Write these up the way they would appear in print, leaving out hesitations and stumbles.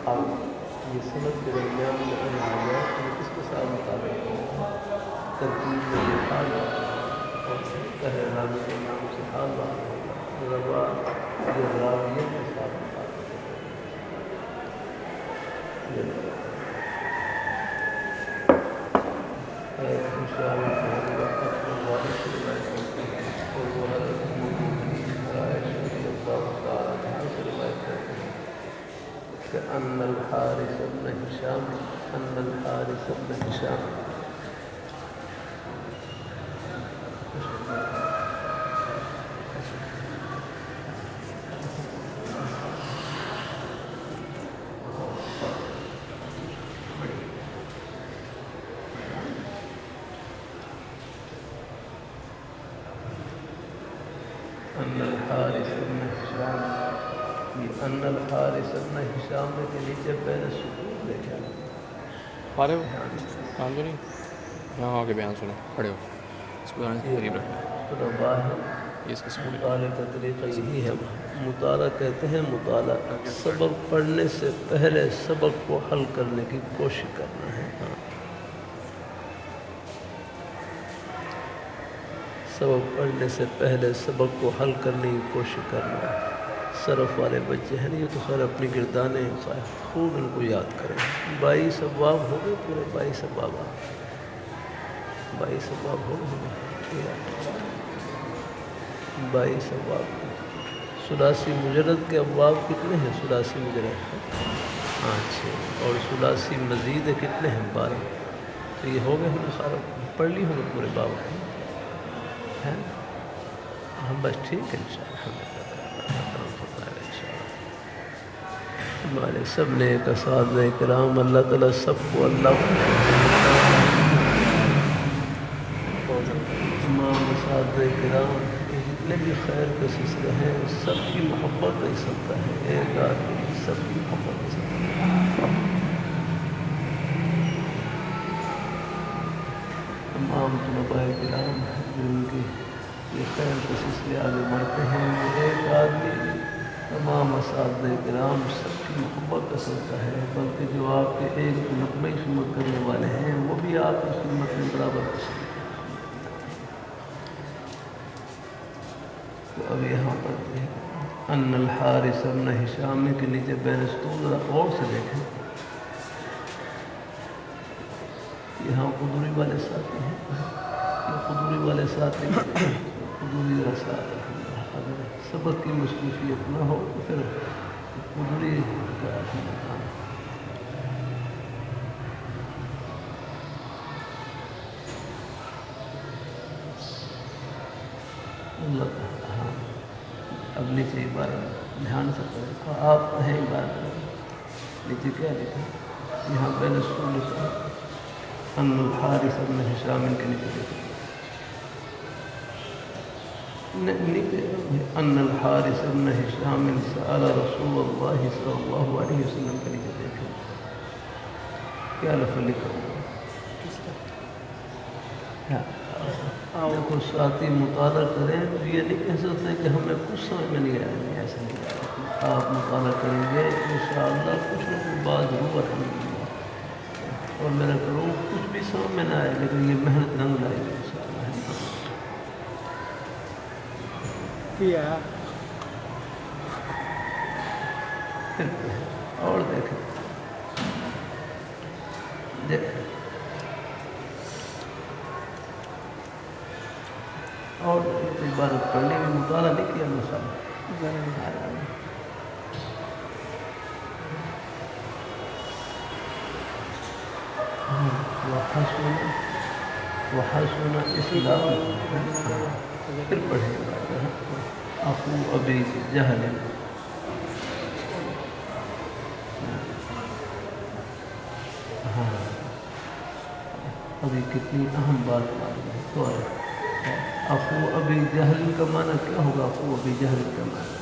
اب یہ سند کے درمیان میں آیا کہ کس کے ساتھ مطابق ہے ترکیب میں یہ حال اور پہلے راوی کے نام سے حال واضح ہوگا روا یہ راویہ کے ساتھ مطابق ہے انشاءاللہ اپنے والد سے روایت کرتے ہیں اور وہ حضرت عائشہ رضی اللہ تعالیٰ عنہا سے روایت کرتے ہیں کہ ان الحارث بن ہشام ان الحارث بن ہشام کے نیچے پہلے سکون دیکھا پارے ہو کام تو نہیں یہاں آ کے بیان سنو پڑھے ہو اس کو قریب رکھنا طلباء ہے یہ اس کا سکول مطالعہ کا طریقہ یہی ہے مطالعہ کہتے ہیں مطالعہ سبق پڑھنے سے پہلے سبق کو حل کرنے کی کوشش کرنا ہے سبق پڑھنے سے پہلے سبق کو حل کرنے کی کوشش کرنا ہے صرف والے بچے ہیں یہ تو خیر اپنی گردانیں خوب ان کو یاد کریں 22 ابواب ہو گئے پورے 22 ابواب ہو گئے 22 ابواب ثلاثی مجرد کے ابواب کتنے ہیں ثلاثی مجرد 6 اور ثلاثی مزید کتنے ہیں 12 تو یہ ہو گئے ہمیں سارا پڑھ لی ہوں گے پورے باب ہیں ہم بس ٹھیک ہے انشاءاللہ ہمارے سب نے ایک اساتذہ کرام اللہ تعالیٰ سب کو اللہ تمام اساتذہ کرام جتنے بھی خیر کے سلسلے ہیں سب کی محبت نہیں سکتا ہے ایک آدمی سب کی محبت نہیں سکتا ہے تمام طلباء کرام جن کی یہ خیر کے سلسلے آگے بڑھتے ہیں ایک آدمی تمام اساتذہ کرام سب کی محبت کا سلسلہ ہے بلکہ جو آپ کے ایک لقمہ خدمت کرنے والے ہیں وہ بھی آپ کی خدمت میں برابر پسند ہے تو اب یہاں پر ان الحارث بن ہشام کے نیچے بین اسطول ذرا اور سے دیکھیں یہاں قدوری والے ساتھی ہیں قدوری والے ساتھی قدوری ذرا ساتھ اگر سبق کی مصروفیت نہ ہو تو پھر قدوری کا اللہ ہاں اب نیچے عبارت دھیان سے پڑھیں آپ ہیں عبارت نیچے کیا لکھا یہاں بین اسطول لکھا ان الحارث بن ہشام کے نیچے لکھا ان الحارث بن ہشام سأل رسول اللہ صلی اللہ علیہ وسلم کے نیچے دیکھیں کیا لفظ لکھا ہوا دیکھو ساتھی مطالعہ کریں تو یہ نہیں کہہ سکتے کہ ہمیں کچھ سمجھ میں نہیں آئے ایسا نہیں آپ مطالعہ کریں گے انشاءاللہ کچھ نہ کچھ بات ضرور الحمدللہ اور میرا کروں کچھ بھی سمجھ میں نہ آئے لیکن یہ محنت رنگ لائے گی انشاءاللہ اور دیکھیں اور عبارت پڑھنے میں مطالعہ نہیں کیا مسئلہ وحسن اسلام پھر پڑھیں اخو ابی جہل ابھی کتنی اہم بات معلوم ہے تو اخو ابی جہل کا معنی کیا ہوگا اخو ابی جہل کا معنی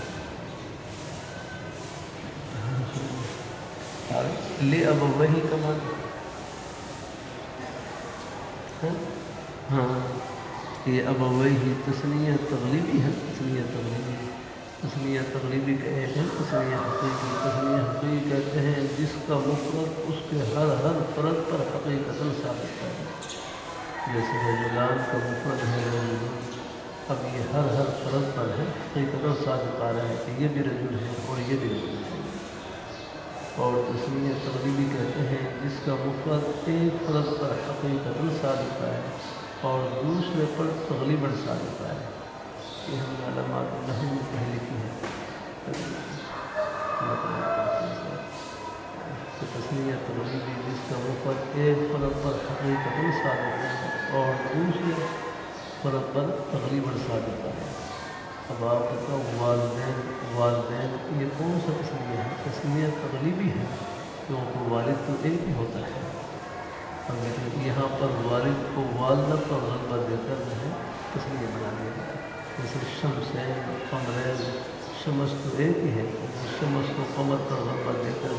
لے اب وہی کا معنی ہاں یہ اب وہی تسنیہ تغلیبی ہے تسنیہ تغلیبی کا ایک ہے تسنیہ حقیقی کہتے ہیں جس کا مفرد اس کے ہر فرد پر حقیقتاً ثابت ہے. جیسے رجلان کا مفرد ہے رجل، اب یہ ہر فرد پر ہے حقیقتاً ثابت آ رہا ہے کہ یہ بھی رجل ہے اور یہ بھی رجل ہے. اور تسمیہ تغلیبی کہتے ہیں جس کا مفرد ایک فرد پر حقیقتاً ثابت ہے اور دوسرے پر تغلیباً ثابت ہے. یہ ہم نے علامات النحو میں پہلے کی ہے. تسمیہ تغلیبی جس کا مفرد ایک فرد پر حقیقتاً ثابت ہے اور دوسرے فرد پر تغلیباً ثابت ہے. اب آپ بتاؤ والدین یہ کون سا تسمیہ ہے؟ تسمیہ تغلیبی ہے کیونکہ والد تو ایک ہی ہوتا ہے. اب یہاں پر والد کو والدہ پر غلبہ دے کر تسمیہ بنا دیا گیا. جیسے شمسین قمرین، شمس تو ایک ہی ہے، شمس کو قمر پر غلبہ دے کر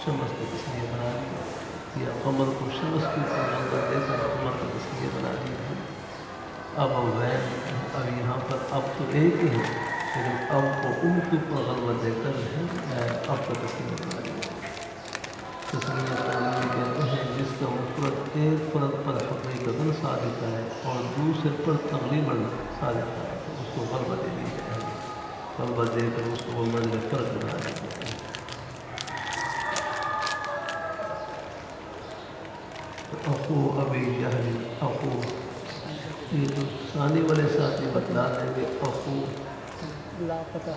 شمس کو تسمیہ بنا دیا، یا قمر کو شمس کے اوپر غلبہ دے کر قمر کو تسمیہ بنا دیا. اب اب یہاں پر اب تو ایک ہی ہے لیکن اب کو ان کے اوپر غلبہ دے کر اب کا تسمیہ بنا دیا. تسمیہ تغلیبی کہتے ہیں جس کا مفرد ایک فرد پر حقیقتاً ثابت ہے اور دوسرے پر تغلیباً ثابت ہے، اس کو غلبہ دے دی جائے گی، غلبہ دے کر اس کو منزل فرق بنا دیا جائے گا. اخو ابی جہل، اخو یہ تو ثانی والے ساتھ بتلا دیں گے. اخو لاپتہ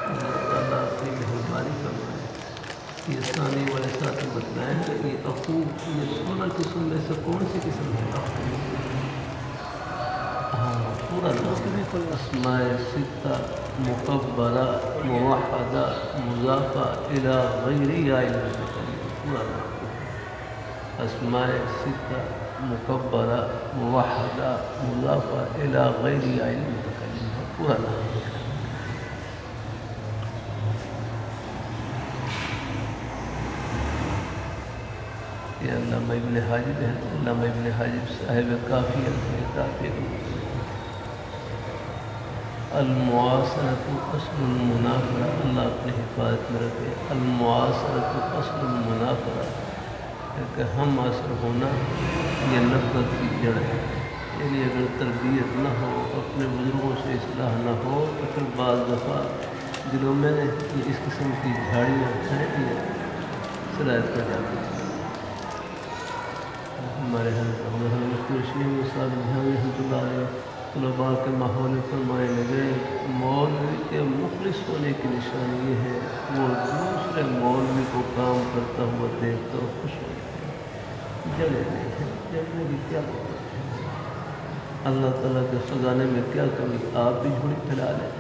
اللہ تعالیٰ اپنی مہربانی فرمائے. یہ ثانی والے ساتھ بتلائیں کہ یہ اخو یہ 16 قسم میں سے کون سی قسم ہے؟ اخو ہاں پورا نام اسماء ستہ مکبرہ موحدہ مضافہ الی غیر یا المتکلم. پورا نام اسماء ستہ مکبرہ موحدہ مضافہ الی غیر یا المتکلم ہے. پورا نام ہے. یہ علامہ ابن حاجب ہے. علامہ ابن حاجب صاحب کافی کافی المعاصرۃ اصل المنافرہ، اللہ اپنی حفاظت میں رکھے. المعاصرۃ اصل المنافرہ کہ ہم عصر ہونا یہ نفرت کی جڑ ہے. یعنی اگر تربیت نہ ہو، اپنے بزرگوں سے اصلاح نہ ہو تو پھر بعض دفعہ دلوں میں اس قسم کی جھاڑیاں صلاحیت کر جاتی ہیں. ہمارے رحمۃ اللہ علیہ طلباء کے ماحول میں فرمائے لگے مولوی کے مخلص ہونے کی نشانی یہ ہے وہ دوسرے مولوی کو کام کرتا ہوا دیکھ کر خوش ہو جائے. جڑے نہیں ہے، جڑنے کی کیا ضرورت ہے؟ اللہ تعالیٰ کے خزانے میں کیا کمی؟ آپ بھی جھوڑی پھیلا لیں.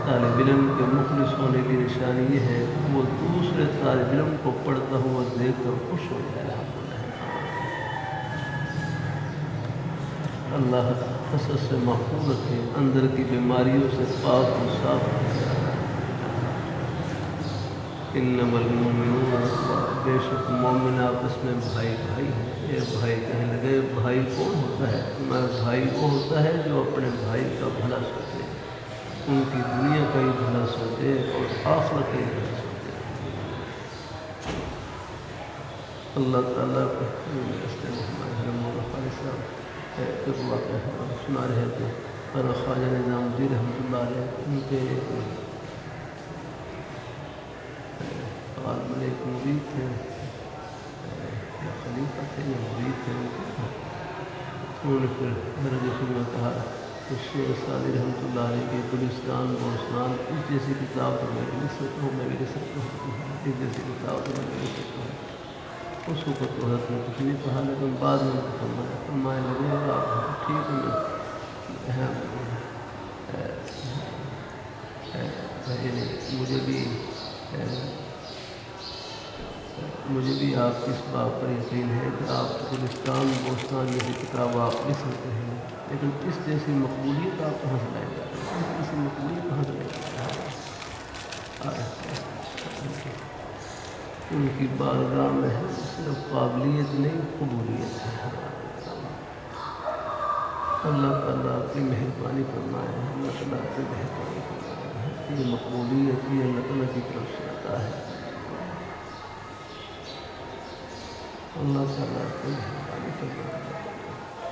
طالب علم کے مخلص ہونے کی نشانی یہ ہے وہ دوسرے طالب علم کو پڑھتا ہوا دیکھ کر خوش ہو جائے. اللہ حسد سے محفوظ رکھے، اندر کی بیماریوں سے پاک و صاف رکھے. انما المؤمنون اخوہ، بے شک مومن آپس میں بھائی بھائی ہیں. ایک بھائی کہنے لگے بھائی کون ہوتا ہے؟ بھائی وہ ہوتا ہے جو اپنے بھائی کا بھلا سوچے، ان کی دنیا کا ہی بھلا سوچے اور آخرت کا ہی بھلا سوچے. اللہ تعالیٰ کو ایک واقعہ سنا رہے تھے اور خواجہ نظام الدین رحمۃ اللہ علیہ ان کے غالباً ایک مرید تھے یا خلیفہ تھے یا مرید تھے. انہوں نے پھر میرے جیسے میں کہا کہ شیخ سعدی رحمۃ اللہ علیہ کی گلستان بوستان اس جیسی کتاب تو میں بھی لکھ سکتا ہوں، میں بھی لکھ سکتا ہوں، اس جیسی کتاب تو میں بھی لکھ سکتا ہوں. اس وقت تو حضرت نے کچھ نہیں کہا لیکن بعد میں فرمائے لگے آپ ٹھیک ہے مجھے بھی آپ کی اس بات پر یقین ہے کہ آپ گلستان بوستان جیسی کتاب آپ لکھ سکتے ہیں، لیکن اس جیسی مقبولیت آپ کہاں سے لائے جا رہے ہیں؟ اس جیسی مقبولیت کہاں سے لائے جا رہے ہیں؟ ان کی بارگاہ میں صرف قابلیت نہیں قبولیت ہے. اللہ تعالیٰ اپنی مہربانی فرمائے. اللہ تعالیٰ اپنی مہربانی فرمائے. یہ مقبولیت یہ اللہ تعالیٰ کی طرف سے آتا ہے. اللہ تعالیٰ کو مہربانی فرمائے.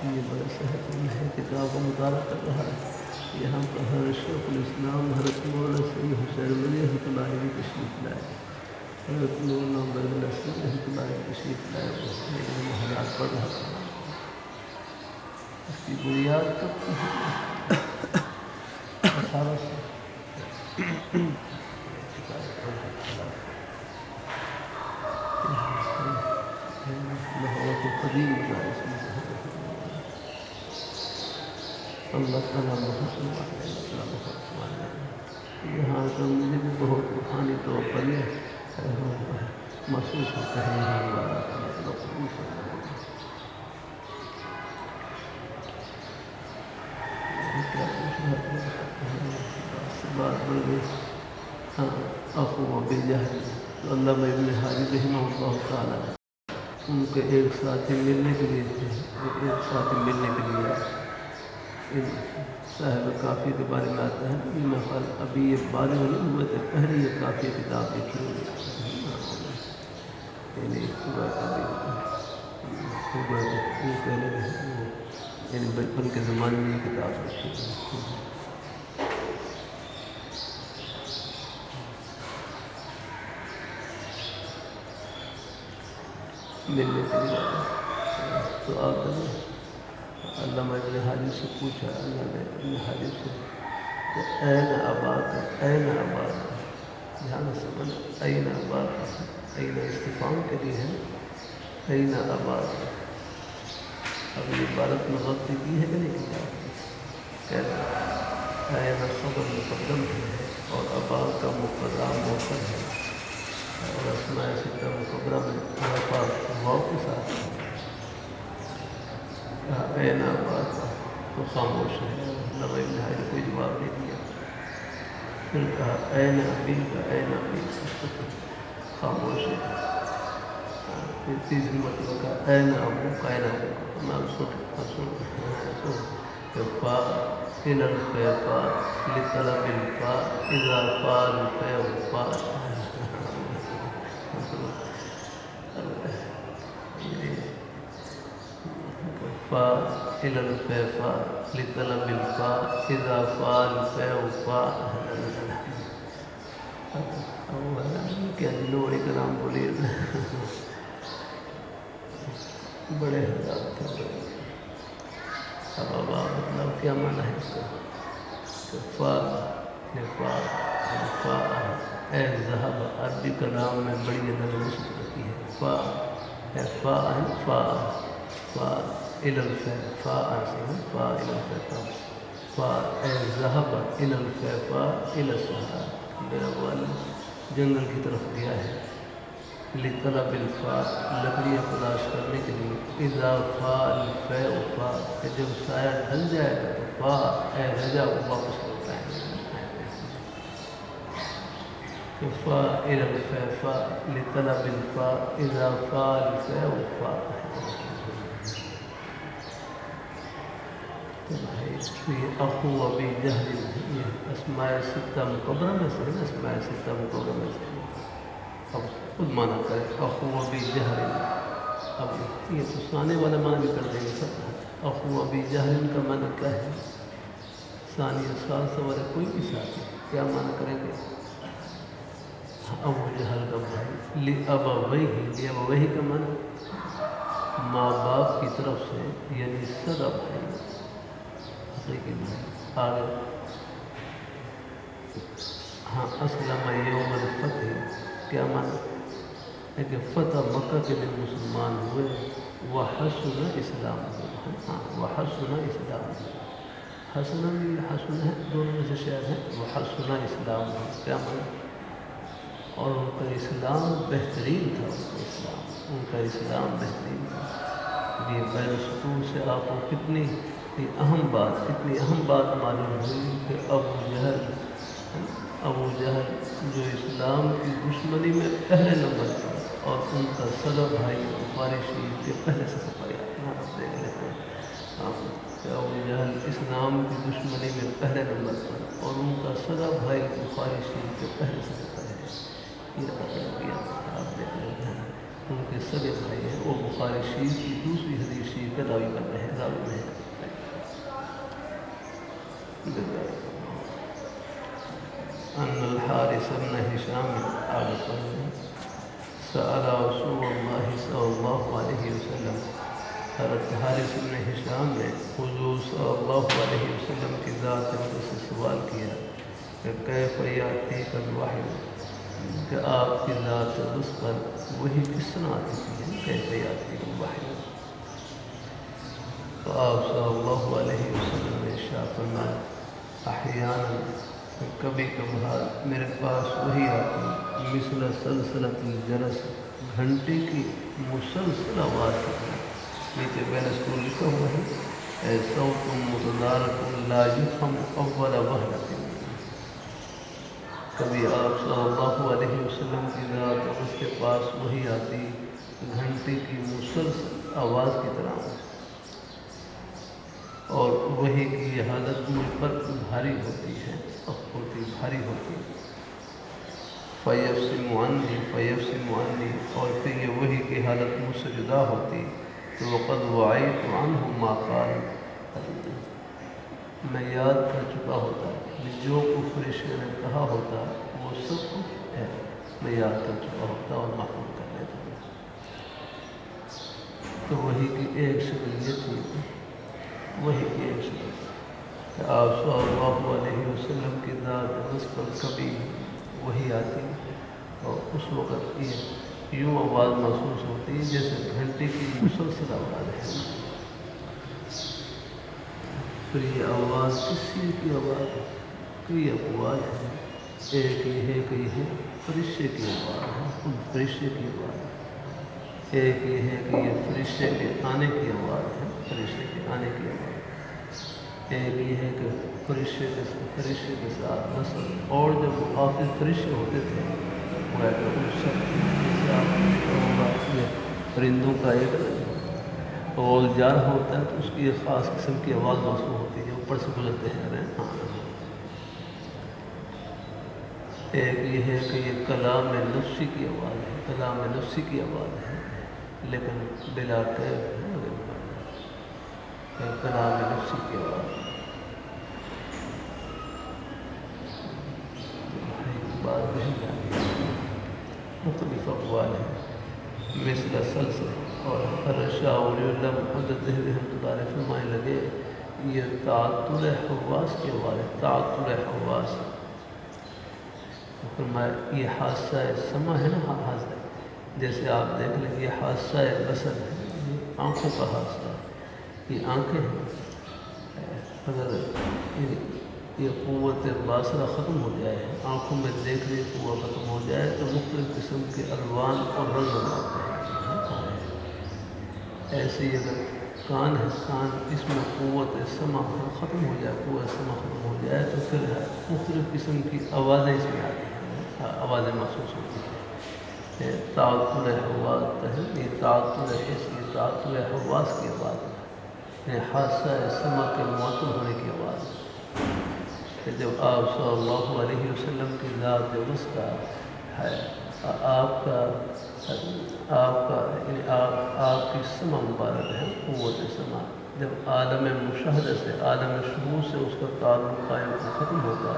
یہ بڑا صحت ہے کتاب کا مطالعہ کر رہا ہے. یہاں پر حضرت شیخ الاسلام حضرت مولانا سید حسین ولی رحمۃ اللہ علیہ تشریف لائے. حضرت مولانا برد الاسلم رحمۃ اللہ علیہ تشریف لائے. وہ حالات پڑھ رہا تھا. اس کی بنیاد کب 1800 بہت قدیم مدارس میں اللہ تعالیٰ بہت یہاں کا مجھے بھی بہت روحانی طور پر یہ محسوس ہوتا ہے. یہاں والا کیا بات بڑھ گئی. ہاں اخو ابی جہل علامہ ابن حاجی رحمہ اللہ تعالیٰ ان کے ایک ساتھی ملنے کے لیے صاحب کافی کے بارے میں آتا ہے. میں خیال ابھی یہ بالغ نہیں ہوئے تھے پہلے یہ کافی کتاب لکھی ہوئی یعنی بچپن کے زمانے میں یہ کتاب لکھی ہوئی. ملنے کے لیے تو آپ نے علامہ ابن حاجی سے پوچھا. اللہ نے ابن حاجی سے کہ این آباد دھیان سے بنا این آباد این استفام کے لیے ہے این آباد. اب یہ عبارت میں غلطی کی ہے کہ نہیں کی جاتی. کہتے این خبر مقدم ہے اور آباد کا مبتدا مؤخر ہے اور اسماء ستہ مکبرہ میں الفاظ واو کے ساتھ کہا این آباد تو خاموش ہے. علامہ ابن حاجی کوئی جواب نہیں دیا. پھر کہا این ابی کا خاموش ہے. پھر تیسری مرتبہ کہا این ابو کا نام فا ان الفا لطلب الفا اذا فا الفا وفا فا إلى الفا لطلب الفا إذا فا الفا وفا. کیا لوڑی کا نام بولیے بڑے حضرات تھے. اب مطلب کیا معنی ہے اس کا کہ فا اے ذہب عربی کا نام میں بڑی نظر مشکل رکھی ہے. فا إلى الفا فا إلى الفا فا ذهب إلى الفا إلى الصحراء. میرا والد جنگل کی طرف گیا ہے. لطلب الفا لکڑیاں تلاش کرنے کے لیے. اذا فا الفا وفا کہ جب سایہ ڈھل جائے گا تو فا رجا واپس لوٹا ہے. فا إلى الفا لطلب الفا إذا فا الفا وفا. اخو ابی جہل یہ اسماء ستہ مکبرہ میں سے ہے نا. اسماء ستہ مکبرہ میں سے اب خود معنی کرے اخو ابی جہل. اب یہ تو ثانی والا معنی بھی کر دیں گے سب. اخو ابی جہل کا معنی کیا ہے؟ ثانی ثالثہ والے کوئی بھی ساتھی کیا معنی کریں گے؟ ابو جہل کا بھائی. ابویہ کا معنی ماں باپ کی طرف سے یعنی سگا بھائی. آگے ہاں اسلم یوم الفتح کیا معنی ہے کہ فتح مکہ کے دن مسلمان ہوئے. وحسن اسلام وحسن اسلام حسن ہے دونوں میں سے شاید ہے. وحسن اسلام کیا معنی اور ان کا اسلام بہترین تھا. ان کا اسلام بہترین تھا. یہ بین سکون سے آپ کو کتنی اہم بات معلوم ہوئی کہ ابو جہل جو اسلام کی دشمنی میں پہلے نمبر پر اور ان کا سگا بھائی بخاری شریف کے پہلے سے پایا. آپ دیکھ لیتے ہیں. کہ ابو جہل اسلام کی دشمنی میں پہلے نمبر پر اور ان کا سگا بھائی بخاری شریف کے پہلے سگے پر ہے. یہ کیا آپ دیکھ رہے ہیں ان کے سگے بھائی ہیں، وہ بخاری شریف کی دوسری حدیث شریف کے راوی بن رہے ہیں، راوی میں ہیں. ان الحارث بن هشام سأل رسول اللہ صلی اللہ علیہ وسلم، حضرت حارث بن ہشام نے حضور صلی اللہ علیہ وسلم کی ذات اقدس سے سوال کیا کہ کیف یأتیک الوحی، کہ آپ کی ذات اقدس پر وہی کس طرح آتی ہے، کیف یأتیک الوحی. تو آپ صلی اللہ علیہ وسلم نے ارشاد فرمایا احیانا، کبھی کبھار میرے پاس وہی آتی مثل سلسلۃ الجرس، گھنٹی کی مسلسل آواز کی طرح. نیچے بین اسکول لکھا ہوا ہے اے صوت متدارک لا یفہم اول وہلۃ. کبھی آپ صلی اللہ علیہ وسلم کی ذات اس کے پاس وہی آتی گھنٹی کی مسلسل آواز کی طرح، اور وہی کی حالت مجھ پر بھاری ہوتی ہے، بھاری ہوتی. فیفصم عنی، اور پھر یہ وہی کی حالت مجھ سے جدا ہوتی تو وقد وعیت عنہ ما قال، میں یاد کر چکا ہوتا جو کچھ فرشتے نے کہا ہوتا وہ سب کچھ ہے، میں یاد کر چکا ہوتا اور محفوظ کر لیتا. تو وہی کی ایک شکل یہ تھی، وہی کی ایک شکل کہ آپ صلی اللہ علیہ وسلم کی ذات اقدس پر کبھی وہی آتی اور اس وقت یہ یوں آواز محسوس ہوتی جیسے گھنٹی کی مسلسل آواز ہے. پھر یہ آواز کسی کی آواز ہے، کئی آواز ہے، ایک یہ ہے کہ یہ فرشتے کی آواز ہے، خود فرشتے کی آواز ہے. ایک یہ ہے کہ یہ فرشتے کے آنے کی آواز ہے، فرشتے کے آنے کی آواز. ایک یہ ہے کہ فرشتے کے ساتھ نسل، اور جب حافظ فرشتے ہوتے تھے وہ ان سب کے ساتھ پرندوں کا ایک اور جا رہا ہوتا ہے تو اس کی ایک خاص قسم کی آواز محسوس ہوتی ہے جو اوپر سے گزرتے ہیں. ایک یہ ہے کہ یہ کلام نفسی کی آواز ہے، کلام نفسی کی آواز ہے لیکن بلا کیف ہے، کلام نفسی کی آواز. مختلف اقوال ہیں مثل سلسل، اور شاہ ولی اللہ محمد دہلوی رحمۃ اللہ علیہ فرمانے لگے یہ تعطل حواس کی آواز ہے، تعطل حواس. فرمایا یہ حادثہ سما ہے نا، حادثہ جیسے آپ دیکھ لیں یہ حادثہ بصر ہے، آنکھوں کا حادثہ. یہ آنکھیں ہیں، اگر یہ قوت باصرہ ختم ہو جائے، آنکھوں میں دیکھنے کی قوت ختم ہو جائے تو مختلف قسم کے الوان اور رنگ بناتے ہیں. ایسے ہی اگر کان ہے، کان اس میں قوت سمع ختم ہو جائے، قوت سمع ختم ہو جائے تو پھر مختلف قسم کی آوازیں اس میں آتی ہیں، آوازیں محسوس ہوتی ہیں. تعطل حواس ہے، یہ تعطل حس، یہ تعطل حواس کی آواز ہے، حادثہ سمع کے معطل ہونے کی آواز. کہ جب آپ صلی اللہ علیہ وسلم کی ذات اقدس کا ہے، آپ کی سمع مبارک ہے، قوت سمع جب عالم مشاہدہ سے، عالم شہود سے اس کا تعلق قائم ختم ہوتا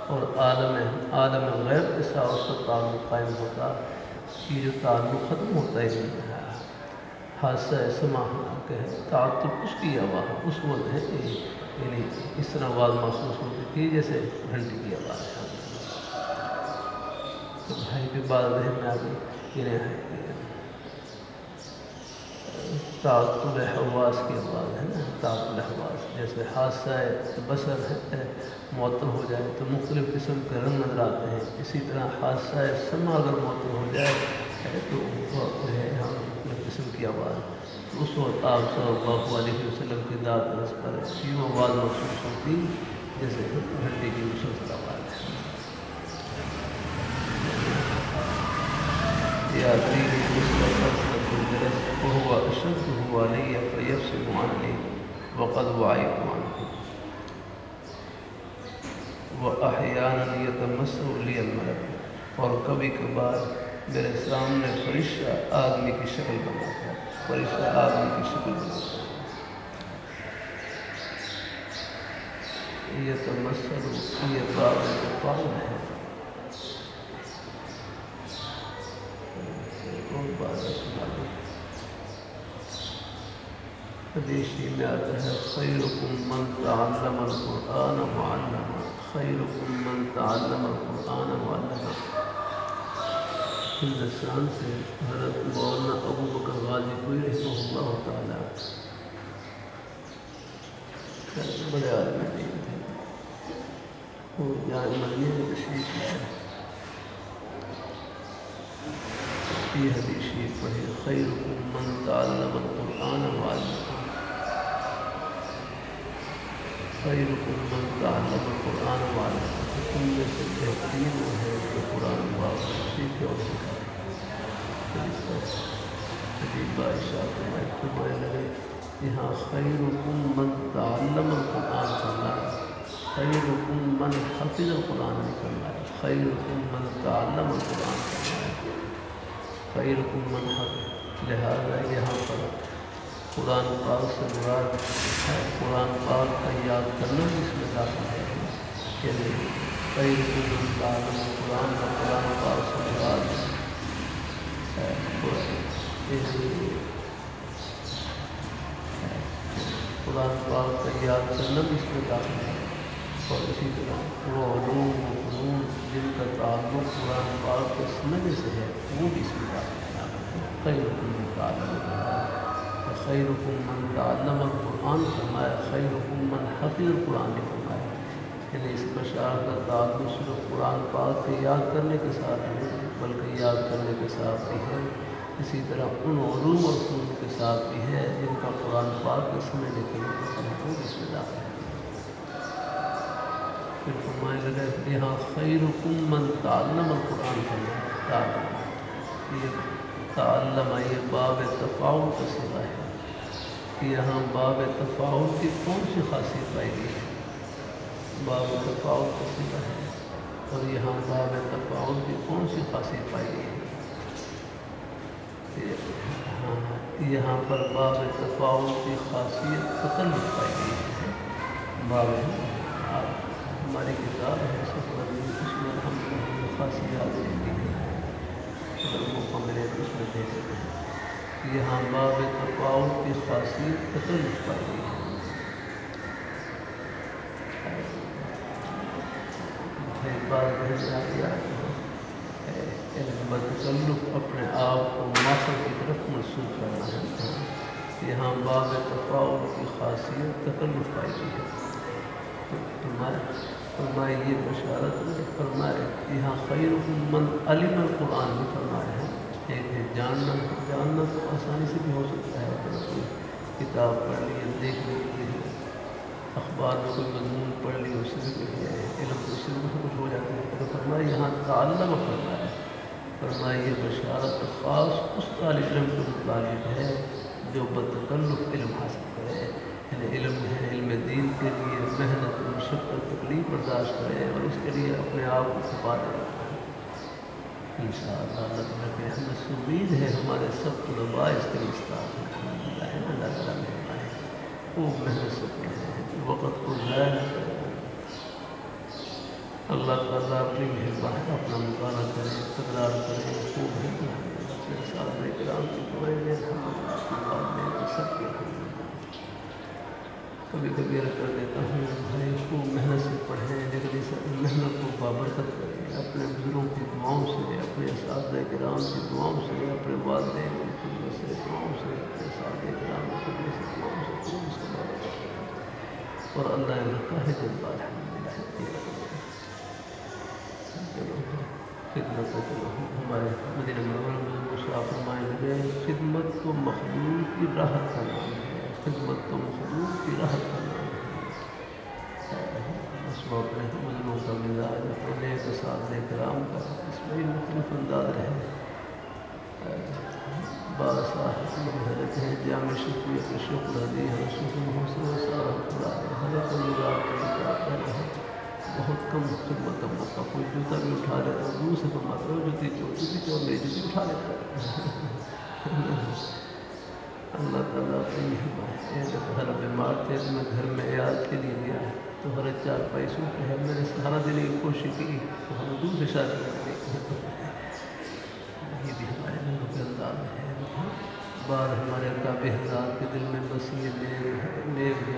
اور عالم غیب کے ساتھ اس کا تعلق قائم ہوتا، یہ جو تعلق ختم ہوتا ہے حادثہ سمع کے تعلق اس کی آواز اس وقت ہے، یعنی اس طرح آواز محسوس ہوتی تھی جیسے گھنٹی کی آواز ہے. تو بھائی کے بعد ذہن میں آ گئی تعطل حواس کی آواز ہے نا، تعطل حواس جیسے حادثہ بصر ہے معطل ہو جائے تو مختلف قسم کے رنگ نظر آتے ہیں. اسی طرح حادثہ سمع اگر معطل ہو جائے تو ہے مختلف قسم کی آواز. اس وقت آپ صلی اللہ علیہ وسلم کی ذات اقدس پر یوں آواز محسوس ہوتی جیسے گھنٹی کی مسلسل آواز ہے. یا وهو أشده علي فيفصل عني وقد وعیت عنہ وأحیانا یتمثل لی الملک، اور کبھی کبھار میرے سامنے فرشتہ آدمی کی شکل بناتا ہے، فرشتہ آدمی کی شکل بناتا ہے، یتمثل، یہ باب تفاعل ہے، بہت بات سنا دو۔ حدیث میں آتا ہے خیرکم من تعلم القرآن وعلمہ، خیرکم من تعلم القرآن وعلمہ۔ ہندوستان سے حضرت مولانا ابو بکر غازی کوئی رحمہ اللہ تعالیٰ، بڑے عالم دین تھے، وہ جامعہ مدینہ میں تشریف لائے، یہ حدیث شریف پڑھے خیرکم من تعلم القرآن وعلمہ، خیرکم من تعلم القرآن وعلمہ، تم میں سے بہترین وہ ہے جو قرآن پاک سیکھے اور سکھائے۔ عجیب بادشاہ فرمائے لگے یہاں خیرکم من تعلم القرآن فرمایا، خیرکم من حفظ القرآن نہیں فرمایا، خیرکم من تعلم القرآن فرمایا، خیرکم من حفظ۔ لہذا یہاں پر قرآن پاک سے مراد ہے قرآن پاک کا یاد کرنا بھی اس میں داخل ہے، یعنی خیرکم من تعلم القرآن کا قرآن پاک سے مراد ہے قرآن پاک کا یاد کرنا بھی اس میں داخل ہے، اور اسی طرح وہ علوم و فنون جن کا تعلق قرآن پاک کے سمجھنے سے ہے وہ بھی اس میں داخل ہے۔ خیرکم من تعلم القرآن، خیرکم من تعلم القرآن فرمایا، خیرکم من حفظ القرآن نے فرمایا، یعنی اس بشار کا تعلق صرف قرآن پاک کے یاد کرنے کے ساتھ نہیں بلکہ یاد کرنے کے ساتھ بھی ہے، اسی طرح ان علوم اور فنون کے ساتھ بھی ہے جن کا قرآن پاک کے سمجھنے کے لیے وہ اس میں داخل ہے۔ پھر فرمانے لگے یہاں خیرکم من تعلم القرآن فرمایا، تعلم، یہ تعلم یہ باب تفاعل کا صیغہ ہے، یہاں باب تفاعل کی کون سی خاصیت پائی گئی ہے؟ باب تفاعل کا صیغہ ہے، اور یہاں باب تفاعل کی کون سی خاصیت پائی گئی ہے؟ یہاں پر باب تفاعل کی خاصیت تکلف پائی گئی ہے۔ باب ہماری کتاب ہے سفر، اس میں ہم خاصیات لکھی ہیں، اگر موقع ملے تو اس میں دے دیتے ہیں۔ یہاں باب تفاعل کی خاصیت تکلف پائی گئی ہے، بتکلف اپنے آپ کو ماخذ کی طرف منسوخ کرنا ہے، یہاں باب تفاعل کی خاصیت تکلف پائی گئی ہے۔ فرمائے یہ بشارت میں فرمائے یہاں خیرکم من علم القرآن بھی فرمایا ہے، ایک ہے جاننا تو آسانی سے بھی ہو سکتا ہے، اگر کوئی کتاب پڑھ لی ہے، دیکھ لی ہے، اخبار میں کوئی مضمون پڑھ لی اس سے بھی کچھ علم تو اس سے بھی کچھ ہو جاتا ہے، تو فرمایا یہاں تعلم فرمایا، فرمایا یہ بشارت خاص اس طالب علم کے متعلق ہے جو بتکلف علم حاصل کرے، یعنی علم ہے علم دین کے لیے محنت مشقت تکلیف برداشت کرے اور اس کے لیے اپنے آپ کو چھپا دے رہا ہے۔ انشاءاللہ اللہ تعالیٰ کی رحمت سے امید ہے ہمارے سب طلباء اس کے مستعد ہیں، الحمدللہ ہے، اللہ تعالیٰ مہربان ہے، خوب محنت سے پڑھیں، وقت کو ضائع نہ کریں، اللہ تعالیٰ اپنی مہربانی اپنا مطالعہ کریں، تکرار کریں، خوب ہے اپنے ساتھ کرام کی دعائیں لیں، سب کے کبھی کبھی کر دیتا ہوں بھائی خوب محنت سے پڑھیں، لیکن اس محنت کو بابرکت کریں، اپنے بزرگوں کی دعاؤں سے، اپنے اساتذہ کرام کی دعاؤں سے، اپنے والدین کی خدمت سے دعاؤں سے، اپنے اساتذہ کرام کی خدمت سے دعاؤں سے خوب اس کو بابرکت کریں، اور اللہ رکھا ہے جلوہ الحمدللہ۔ خدمت کو ہمارے مدینہ منورہ میں مصطفیٰ فرمائے لگے خدمت تو مخلوق کی راحت کا نام ہے، خدمت تو مخلوق کی راحت کا نام ہے۔ اس میں اپنے بزرگوں کا مزاج، اپنے نیک اساتذہ کرام کا اس میں مختلف انداز رہے، عباس حضرت ہیں جامع شفیع شکر علی رسول محسن حضرت بہت کم خدمت کا موقع، کوئی جوتا بھی اٹھا لیتا دور سے فرماتا ہو جوتی چور میری جوتی اٹھا لیتا اللہ تعالیٰ اپنی مہربانی ہر بیمار تھے میں گھر میں علاج کے لیے گیا تو ہر 4 پیسوں پہ ہے میں نے سارا دینے کی کوشش کی تو ہم دور سے شادی کرنے یہ بھی ہمارے لوگوں کے انداز ہے بعد ہمارے کعبے حضرات کے دل میں بس یہ نیک ہے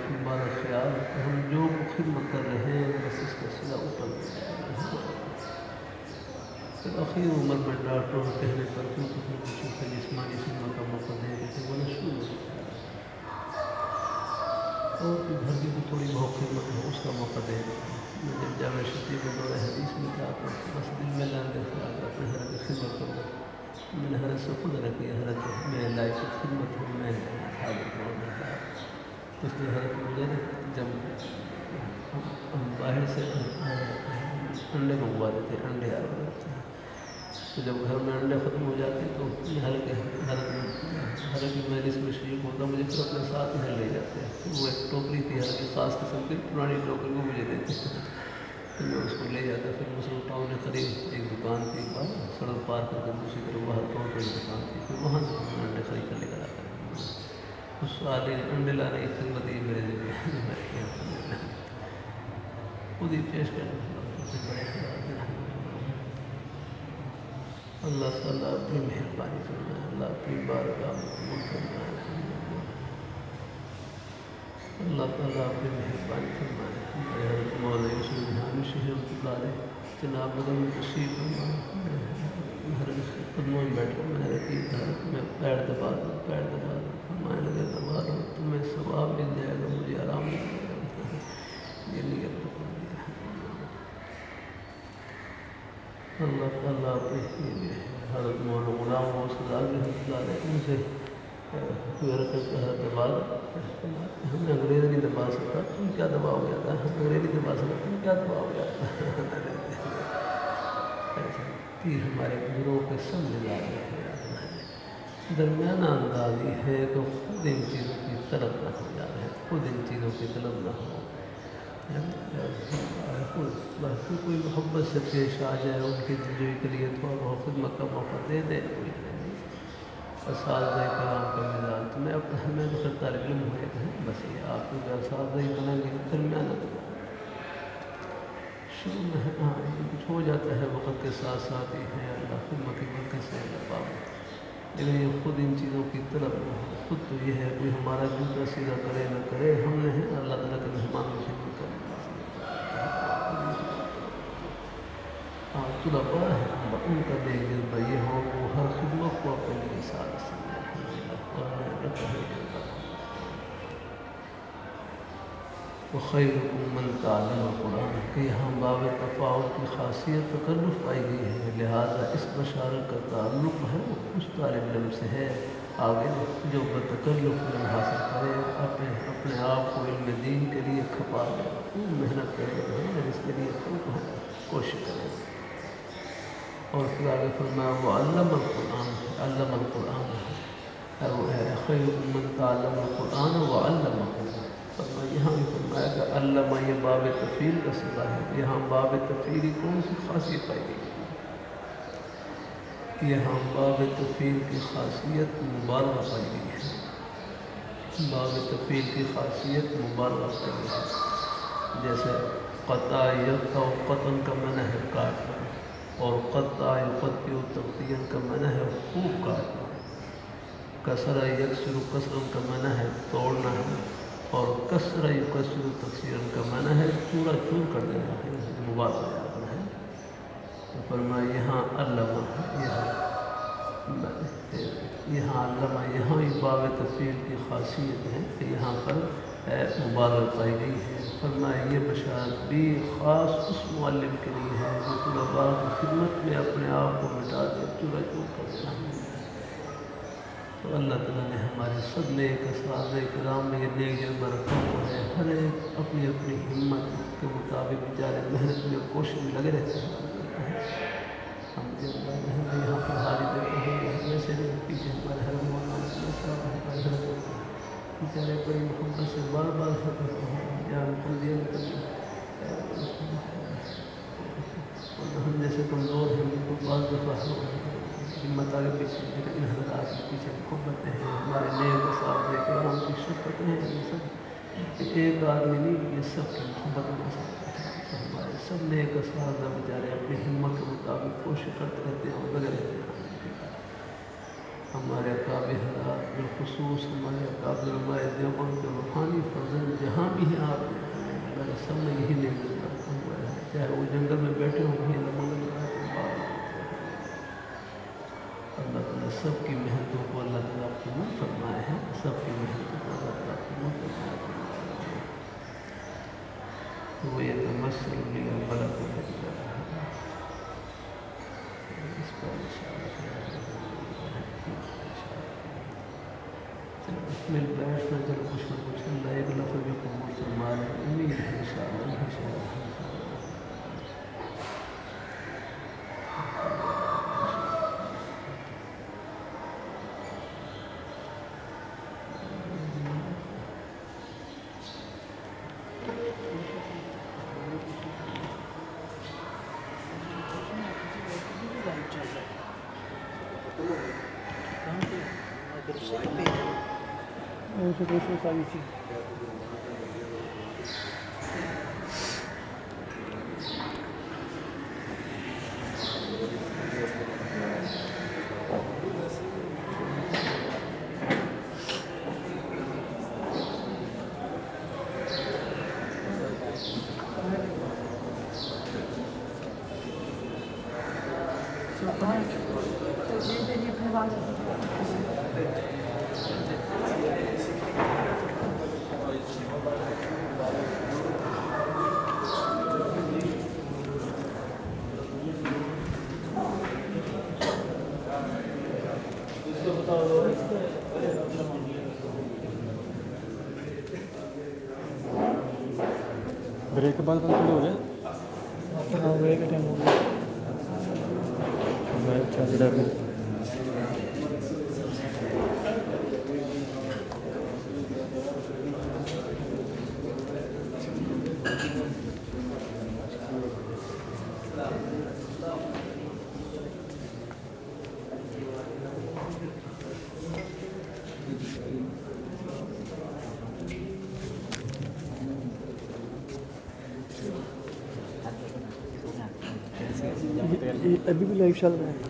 ہمارا خیال ہم جو خدمت کر رہے ہیں بس اس کا صلہ اوپر پھر آخری عمر میں ڈاکٹروں کے کہنے پر کیوں کچھ جسمانی خدمت کا موقع دے دیتے وہ نہ شروع ہو اور پھر گھر کی بھی تھوڑی بہت خدمت ہو اس کا موقع دے دیتے میں جب جامع شفیع میں دور حدیث میں جاتا بس دل میں لانے اپنے حضرت کی خدمت کروں میں نے حضرت سے خود رکھی حضرت میں لائف کی خدمت ہوں میں حاضر ہوں اس لیے حضرت مجھے جب ہم باہر سے انڈے منگواتے تھے انڈے آ رہے تھے تو جب گھر میں انڈے ختم ہو جاتے تو حضرت کی مجلس میں شریک ہوتا مجھے پھر اپنے ساتھ میں لے جاتے وہ ایک ٹوکری تھی حضرت کی خاص قسم کی پرانی ٹوکری وہ مجھے دیتے تو میں اس کو لے جاتا پھر مسلم ٹاؤن میں قریب ایک دکان تھی سڑک پار کر کے دوسری طرف باہر ٹاؤن پر ایک دکان تھی پھر وہاں سے ہم انڈے خرید کر لے کر آتے اس آدمی انڈے لانے کی خدمت ہی میرے ذریعے خود ہی پیش کرنے اللہ تعالیٰ اپنی مہربانی فرمائے اللہ اپنی بارگاہ میں قبول فرمائے اللہ تعالیٰ اپنی مہربانی فرمائے حضرت مولانا یوسف نہانی شہر اللہ جناب بدن میں تشریف فرمائے ہر قدموں میں بیٹھ کر میں نے رکھی میں پیر دبا دوں فرمانے لگے دبا دوں تمہیں ثواب مل جائے گا مجھے آرام مل جائے گا یہ نیت تو کر دیا اللہ تعالیٰ پہ حضرت مولانا غلام غوث ان سے دبا ہم نے انگریز نہیں دبا سکتا تم کیا دباؤ گیا تھا ہم انگریز نہیں دبا سکتا تم کیا دباؤ گیا تھا ہمارے بزرگوں کے سب مزاج ہے درمیانہ اندازی ہے تو خود ان چیزوں کی طلب نہ ہو جا رہے خود ان چیزوں کی طلب نہ ہو کوئی محبت سے پیش آ جائے ان کی دلجوئی کے لیے تھوڑا بہت خدمت کا موقع دے دے کوئی نہیں اساتذہ کرام کا مزاج تو میں تو پھر طالب علم ہوئے تھے بس یہ آپ کو اساتذہ ہی بنیں گے درمیانہ شروع میں ہاں یہ کچھ ہو جاتا ہے وقت کے ساتھ ساتھ ہی ہے اللہ خدمت کی برکت سے اللہ پاک لیکن یہ خود ان چیزوں کی طرف نہ ہو خود تو یہ ہے کوئی ہمارا جوتا سیدھا کرے نہ کرے ہم نے اللہ تعالیٰ کے مہمان کی خدمت کرنا ہاں طلباء ہے ان کا دیکھ جذبہ یہ ہو وہ ہر خدمت کو اپنے لیے ساتھ سمجھے وخیرکم من تعلم القرآن کہ یہاں باب تفاوت کی خاصیت تکلف پائی گئی ہے لہذا اس بشارت کا تعلق ہے وہ اس طالب علم سے ہے آگے جو بتکلف علم حاصل کرے اپنے آپ کو علم دین کے لیے کھپا دے محنت کرے اس کے لیے کوشش کرے اور پھر آگے فرمایا وہ علم القرآن خیرکم من تعلم القرآن وعلمہ یہاں بھی فرمایا کہ علامہ یہ باب تفعیل کا صیغہ ہے یہاں باب تفعیل کی کون سی خاصیت پائی گئی یہاں باب تفعیل کی خاصیت مبالغہ پائی گئی ہے باب تفعیل کی خاصیت مبالغہ پائی گئی ہے جیسے قطع یقطع قطعا کا معنی ہے کاٹنا اور قطع یقطع تقطیعا کا معنی ہے خوب کاٹنا کسر یکسر کسرا کا معنی ہے توڑنا ہے اور کسر یکسر تکسیرا کا معنی ہے چورا چور کر دینا ہے مبالغہ ہے تو فرمایا یہاں علامہ یہاں باب تفعیل کی خاصیت ہے کہ یہاں پر مبالغہ پائی گئی ہے فرمایا یہ بشارت بھی خاص اس معلم کے لیے ہے جو طلباء کی خدمت میں اپنے آپ کو مٹا دے چورا چور کر دینا ہے تو اللہ تعالیٰ نے ہمارے سب نیک اساتذہ کرام میں یہ نیک جذبہ رکھا ہوا ہے ہر ایک اپنی اپنی ہمت کے مطابق بیچارے محنت میں کوشش میں لگے رہتے ہیں ہم یہاں پر حاضر دیتے ہیں ویسے پیچھے ہمارے دفعہ ہمت آگے پیچھے لیکن ان حضرات کے پیچھے محبتیں ہیں ہمارے نیک اساتذہ کرام کی شفقتیں ہیں یہ سب کہ ایک آدمی نہیں یہ سب کی محبت میں سکتے ہیں تو ہمارے سب نیک اساتذہ بیچارے اپنی ہمت کے مطابق کوشش کرتے رہتے ہیں اور لگے رہتے ہیں ہمارے اکابر حضرات بالخصوص ہمارے اکابر علماء دیوبند کے روحانی فرزند جہاں بھی ہیں آپ میرے سب میں یہی نعمت رکھا ہوا ہے چاہے وہ جنگل میں بیٹھے ہوں کہیں منگل رات میں بات اللہ تعالیٰ سب کی محنتوں کو اللہ تعالیٰ قبول فرمائے ہیں سب کی محنتوں کو اللہ تعالیٰ قبول فرمائے تو وہ یہ تمثل لی بڑا کو ہے اس پر مل بیٹھنا چلو کچھ نہ کچھ اللہ ایک لفظ بھی قبول فرما لے امید ہے انشاءاللہ دوسری ساری چیز بریک کے بعد بند ہو گیا ہاں وہ ایک ٹائم ہو گیا چل رہا ہے ابھی بھی لائف چل رہا ہے